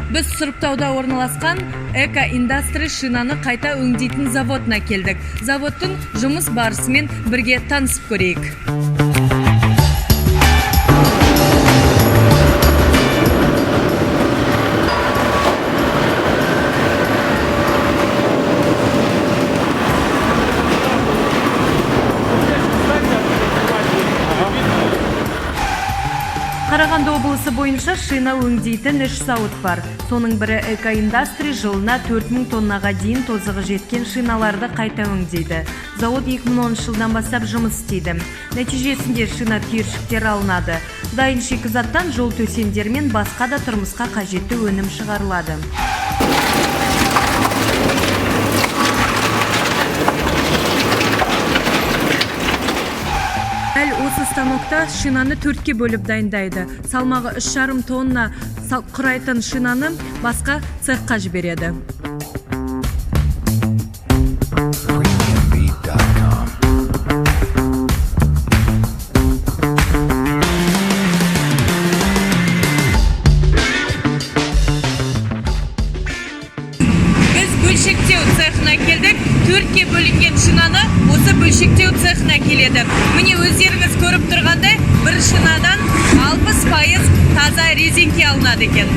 Біз Сұрыптауда орналасқан Эко Индастри шинаны қайта өңдейтін заводына келдік. Заводтың жұмыс барысымен бірге танысып көрейік. Қарағанды облысы бойынша шина өңдейтін 3 зауыт бар. Соның бірі Эко Индастри жылына 4000 тоннаға дейін тозығы жеткен шиналарды қайта өңдейді. Зауыт 2010 жылдан бастап жұмыс істейді. Нәтижесінде шина түйіршіктер алынады. Дайын шикізаттан жол төсемдер мен басқа да тұрмысқа қажетті өнім шығарылады. Осы станокта шинаны 4-ке бөліп дайындайды. Салмағы 3,5 тонна құрайтын шинаны басқа цехқа жібереді. Біз бөлшектеу цехына келдік. 4-ке бөлінген шинаны осы бөлшектеу цехына келеді. Міне өздеріңіз көріп тұрғандай, бір шинадан 60% таза резинке алынады екен.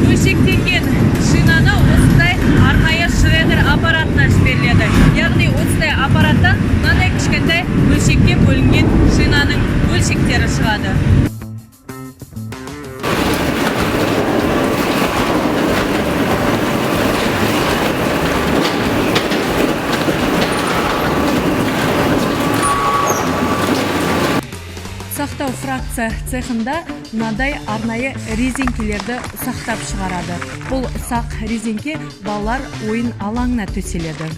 Бөлшектенген шинаны осындай арнайы шредер аппаратына жіберіледі. Яғни осындай аппараттан мынандай кішкентай бөлшекке бөлінген шинаның бөлшектері шығады. Сақтау фракция цехында мынадай арнайы резинкелерді сақтап шығарады. Бұл ұсақ резинке балалар ойын алаңына төселеді.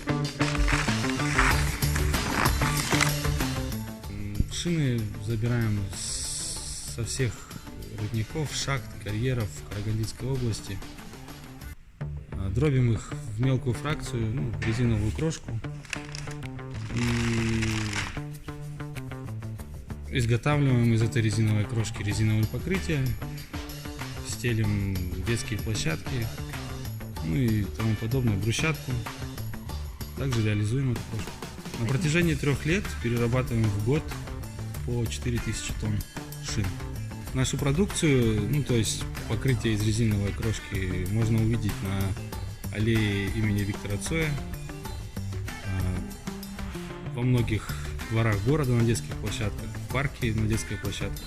Шины забираем со всех рудников, шахт, карьеров Карагандинской области. Дробим их в мелкую фракцию, в резиновую крошку. И изготавливаем из этой резиновой крошки резиновые покрытия, стелим детские площадки, и тому подобное, брусчатку. Также реализуем эту крошку. На протяжении 3 лет перерабатываем в год по 4000 тонн шин. Нашу продукцию, то есть покрытие из резиновой крошки, можно увидеть на аллее имени Виктора Цоя, во многих дворах города на детских площадках, в парке на детской площадке.